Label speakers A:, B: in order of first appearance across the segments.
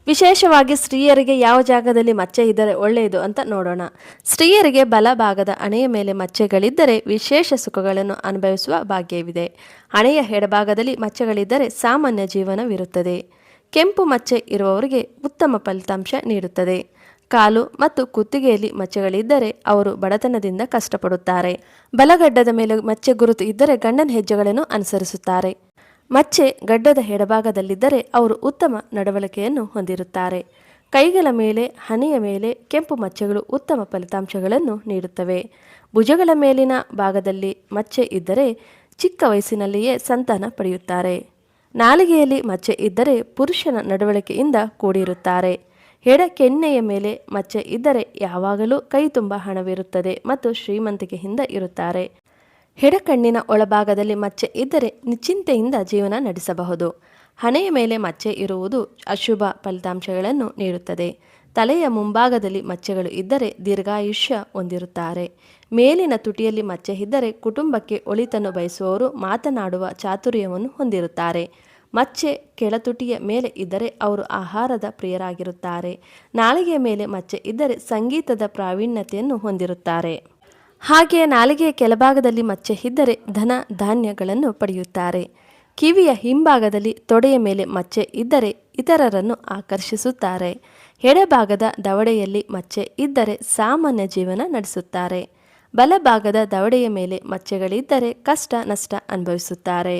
A: ವಿಶೇಷವಾಗಿ ಸ್ತ್ರೀಯರಿಗೆ ಯಾವ ಜಾಗದಲ್ಲಿ ಮಚ್ಚೆ ಇದ್ದರೆ ಒಳ್ಳೆಯದು ಅಂತ ನೋಡೋಣ. ಸ್ತ್ರೀಯರಿಗೆ ಬಲಭಾಗದ ಹಣೆಯ ಮೇಲೆ ಮಚ್ಚೆಗಳಿದ್ದರೆ ವಿಶೇಷ ಸುಖಗಳನ್ನು ಅನುಭವಿಸುವ ಭಾಗ್ಯವಿದೆ. ಹಣೆಯ ಎಡಭಾಗದಲ್ಲಿ ಮಚ್ಚೆಗಳಿದ್ದರೆ ಸಾಮಾನ್ಯ ಜೀವನವಿರುತ್ತದೆ. ಕೆಂಪು ಮಚ್ಚೆ ಇರುವವರಿಗೆ ಉತ್ತಮ ಫಲಿತಾಂಶ ನೀಡುತ್ತದೆ. ಕಾಲು ಮತ್ತು ಕುತ್ತಿಗೆಯಲ್ಲಿ ಮಚ್ಚೆಗಳಿದ್ದರೆ ಅವರು ಬಡತನದಿಂದ ಕಷ್ಟಪಡುತ್ತಾರೆ. ಬಲಗಡ್ಡದ ಮೇಲೆ ಮಚ್ಚೆ ಗುರುತು ಇದ್ದರೆ ಗಂಡನ ಹೆಜ್ಜೆಗಳನ್ನು ಅನುಸರಿಸುತ್ತಾರೆ. ಮಚ್ಚೆ ಗಡ್ಡದ ಎಡಭಾಗದಲ್ಲಿದ್ದರೆ ಅವರು ಉತ್ತಮ ನಡವಳಿಕೆಯನ್ನು ಹೊಂದಿರುತ್ತಾರೆ. ಕೈಗಳ ಮೇಲೆ ಹಣೆಯ ಮೇಲೆ ಕೆಂಪು ಮಚ್ಚೆಗಳು ಉತ್ತಮ ಫಲಿತಾಂಶಗಳನ್ನು ನೀಡುತ್ತವೆ. ಭುಜಗಳ ಮೇಲಿನ ಭಾಗದಲ್ಲಿ ಮಚ್ಚೆ ಇದ್ದರೆ ಚಿಕ್ಕ ವಯಸ್ಸಿನಲ್ಲಿಯೇ ಸಂತಾನ ಪಡೆಯುತ್ತಾರೆ. ನಾಲಿಗೆಯಲ್ಲಿ ಮಚ್ಚೆ ಇದ್ದರೆ ಪುರುಷನ ನಡವಳಿಕೆಯಿಂದ ಕೂಡಿರುತ್ತಾರೆ. ಎಡ ಕೆನ್ನೆಯ ಮೇಲೆ ಮಚ್ಚೆ ಇದ್ದರೆ ಯಾವಾಗಲೂ ಕೈ ತುಂಬ ಹಣವಿರುತ್ತದೆ ಮತ್ತು ಶ್ರೀಮಂತಿಕೆಯಿಂದ ಇರುತ್ತಾರೆ. ಎಡಕಣ್ಣಿನ ಒಳಭಾಗದಲ್ಲಿ ಮಚ್ಚೆ ಇದ್ದರೆ ನಿಶ್ಚಿಂತೆಯಿಂದ ಜೀವನ ನಡೆಸಬಹುದು. ಹಣೆಯ ಮೇಲೆ ಮಚ್ಚೆ ಇರುವುದು ಅಶುಭ ಫಲಿತಾಂಶಗಳನ್ನು ನೀಡುತ್ತದೆ. ತಲೆಯ ಮುಂಭಾಗದಲ್ಲಿ ಮಚ್ಚೆಗಳು ಇದ್ದರೆ ದೀರ್ಘಾಯುಷ್ಯ ಹೊಂದಿರುತ್ತಾರೆ. ಮೇಲಿನ ತುಟಿಯಲ್ಲಿ ಮಚ್ಚೆ ಇದ್ದರೆ ಕುಟುಂಬಕ್ಕೆ ಒಳಿತನ್ನು ಬಯಸುವವರು ಮಾತನಾಡುವ ಚಾತುರ್ಯವನ್ನು ಹೊಂದಿರುತ್ತಾರೆ. ಮಚ್ಚೆ ಕೆಳತುಟಿಯ ಮೇಲೆ ಇದ್ದರೆ ಅವರು ಆಹಾರದ ಪ್ರಿಯರಾಗಿರುತ್ತಾರೆ. ನಾಲಿಗೆಯ ಮೇಲೆ ಮಚ್ಚೆ ಇದ್ದರೆ ಸಂಗೀತದ ಪ್ರಾವೀಣ್ಯತೆಯನ್ನು ಹೊಂದಿರುತ್ತಾರೆ. ಹಾಗೆಯೇ ನಾಲಿಗೆಯ ಕೆಳಭಾಗದಲ್ಲಿ ಮಚ್ಚೆ ಇದ್ದರೆ ಧನ ಧಾನ್ಯಗಳನ್ನು ಪಡೆಯುತ್ತಾರೆ. ಕಿವಿಯ ಹಿಂಭಾಗದಲ್ಲಿ ತೊಡೆಯ ಮೇಲೆ ಮಚ್ಚೆ ಇದ್ದರೆ ಇತರರನ್ನು ಆಕರ್ಷಿಸುತ್ತಾರೆ. ಎಡಭಾಗದ ದವಡೆಯಲ್ಲಿ ಮಚ್ಚೆ ಇದ್ದರೆ ಸಾಮಾನ್ಯ ಜೀವನ ನಡೆಸುತ್ತಾರೆ. ಬಲಭಾಗದ ದವಡೆಯ ಮೇಲೆ ಮಚ್ಚೆಗಳಿದ್ದರೆ ಕಷ್ಟ ನಷ್ಟ ಅನುಭವಿಸುತ್ತಾರೆ.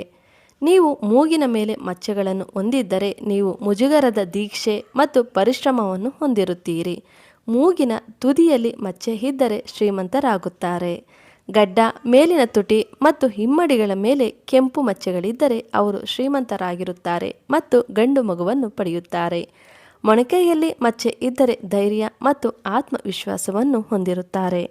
A: ನೀವು ಮೂಗಿನ ಮೇಲೆ ಮಚ್ಚೆಗಳನ್ನು ಹೊಂದಿದ್ದರೆ ನೀವು ಮುಜುಗರದ ದೀಕ್ಷೆ ಮತ್ತು ಪರಿಶ್ರಮವನ್ನು ಹೊಂದಿರುತ್ತೀರಿ. ಮೂಗಿನ ತುದಿಯಲ್ಲಿ ಮಚ್ಚೆ ಇದ್ದರೆ ಶ್ರೀಮಂತರಾಗುತ್ತಾರೆ. ಗಡ್ಡ, ಮೇಲಿನ ತುಟಿ ಮತ್ತು ಹಿಮ್ಮಡಿಗಳ ಮೇಲೆ ಕೆಂಪು ಮಚ್ಚೆಗಳಿದ್ದರೆ ಅವರು ಶ್ರೀಮಂತರಾಗಿರುತ್ತಾರೆ ಮತ್ತು ಗಂಡು ಮಗುವನ್ನು ಪಡೆಯುತ್ತಾರೆ. ಮೊಣಕೈಯಲ್ಲಿ ಮಚ್ಚೆ ಇದ್ದರೆ ಧೈರ್ಯ ಮತ್ತು ಆತ್ಮವಿಶ್ವಾಸವನ್ನು ಹೊಂದಿರುತ್ತಾರೆ.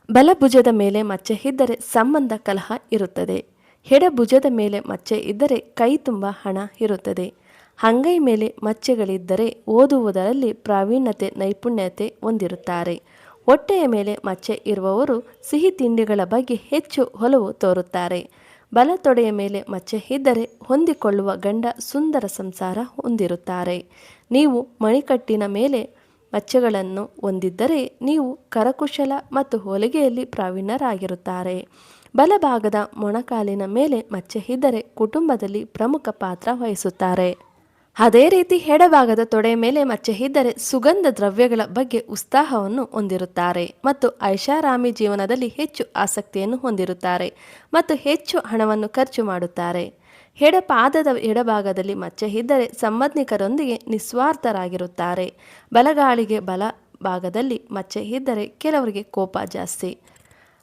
A: ಬಲಭುಜದ ಮೇಲೆ ಮಚ್ಚೆ ಇದ್ದರೆ ಸಂಬಂಧ ಕಲಹ ಇರುತ್ತದೆ. ಎಡಭುಜದ ಮೇಲೆ ಮಚ್ಚೆ ಇದ್ದರೆ ಕೈ ತುಂಬ ಹಣ ಇರುತ್ತದೆ. ಅಂಗೈ ಮೇಲೆ ಮಚ್ಚೆಗಳಿದ್ದರೆ ಓದುವುದರಲ್ಲಿ ಪ್ರಾವೀಣ್ಯತೆ ನೈಪುಣ್ಯತೆ ಹೊಂದಿರುತ್ತಾರೆ. ಹೊಟ್ಟೆಯ ಮೇಲೆ ಮಚ್ಚೆ ಇರುವವರು ಸಿಹಿ ತಿಂಡಿಗಳ ಬಗ್ಗೆ ಹೆಚ್ಚು ಒಲವು ತೋರುತ್ತಾರೆ. ಬಲ ತೊಡೆಯ ಮೇಲೆ ಮಚ್ಚೆ ಇದ್ದರೆ ಹೊಂದಿಕೊಳ್ಳುವ ಗಂಡ ಸುಂದರ ಸಂಸಾರ ಹೊಂದಿರುತ್ತಾರೆ. ನೀವು ಮಣಿಕಟ್ಟಿನ ಮೇಲೆ ಮಚ್ಚೆಗಳನ್ನು ಹೊಂದಿದ್ದರೆ ನೀವು ಕರಕುಶಲ ಮತ್ತು ಹೊಲಿಗೆಯಲ್ಲಿ ಪ್ರಾವೀಣ್ಯರಾಗಿರುತ್ತಾರೆ. ಬಲಭಾಗದ ಮೊಣಕಾಲಿನ ಮೇಲೆ ಮಚ್ಚೆ ಇದ್ದರೆ ಕುಟುಂಬದಲ್ಲಿ ಪ್ರಮುಖ ಪಾತ್ರ ವಹಿಸುತ್ತಾರೆ. ಅದೇ ರೀತಿ ಎಡಭಾಗದ ತೊಡೆಯ ಮೇಲೆ ಮಚ್ಚೆ ಇದ್ದರೆ ಸುಗಂಧ ದ್ರವ್ಯಗಳ ಬಗ್ಗೆ ಉತ್ಸಾಹವನ್ನು ಹೊಂದಿರುತ್ತಾರೆ ಮತ್ತು ಐಷಾರಾಮಿ ಜೀವನದಲ್ಲಿ ಹೆಚ್ಚು ಆಸಕ್ತಿಯನ್ನು ಹೊಂದಿರುತ್ತಾರೆ ಮತ್ತು ಹೆಚ್ಚು ಹಣವನ್ನು ಖರ್ಚು ಮಾಡುತ್ತಾರೆ. ಎಡಪಾದದ ಎಡಭಾಗದಲ್ಲಿ ಮಚ್ಚೆ ಇದ್ದರೆ ಸಂಬಂಧಿಕರೊಂದಿಗೆ ನಿಸ್ವಾರ್ಥರಾಗಿರುತ್ತಾರೆ. ಬಲಗಾಲಿಗೆ ಬಲ ಭಾಗದಲ್ಲಿ ಮಚ್ಚೆ ಇದ್ದರೆ ಕೆಲವರಿಗೆ ಕೋಪ ಜಾಸ್ತಿ.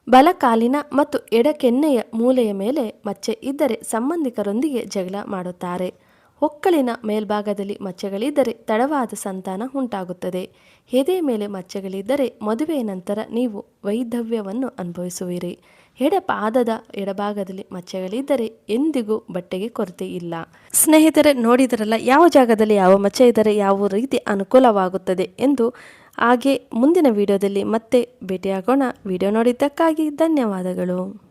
A: ಬಲಕಾಲಿನ ಮತ್ತು ಎಡಕೆನ್ನೆಯ ಮೂಲೆಯ ಮೇಲೆ ಮಚ್ಚೆ ಇದ್ದರೆ ಸಂಬಂಧಿಕರೊಂದಿಗೆ ಜಗಳ ಮಾಡುತ್ತಾರೆ. ಹೊಕ್ಕಳಿನ ಮೇಲ್ಭಾಗದಲ್ಲಿ ಮಚ್ಚೆಗಳಿದ್ದರೆ ತಡವಾದ ಸಂತಾನ ಉಂಟಾಗುತ್ತದೆ. ಎದೆ ಮೇಲೆ ಮಚ್ಚೆಗಳಿದ್ದರೆ ಮದುವೆಯ ನಂತರ ನೀವು ವೈಧವ್ಯವನ್ನು ಅನುಭವಿಸುವಿರಿ. ಎಡಪಾದದ ಎಡಭಾಗದಲ್ಲಿ ಮಚ್ಚೆಗಳಿದ್ದರೆ ಎಂದಿಗೂ ಬಟ್ಟೆಗೆ ಕೊರತೆ ಇಲ್ಲ. ಸ್ನೇಹಿತರೆ, ನೋಡಿದರಲ್ಲ ಯಾವ ಜಾಗದಲ್ಲಿ ಯಾವ ಮಚ್ಚೆ ಇದ್ದರೆ ಯಾವ ರೀತಿ ಅನುಕೂಲವಾಗುತ್ತದೆ ಎಂದು. ಹಾಗೆ ಮುಂದಿನ ವಿಡಿಯೋದಲ್ಲಿ ಮತ್ತೆ ಭೇಟಿಯಾಗೋಣ. ವಿಡಿಯೋ ನೋಡಿದ್ದಕ್ಕಾಗಿ ಧನ್ಯವಾದಗಳು.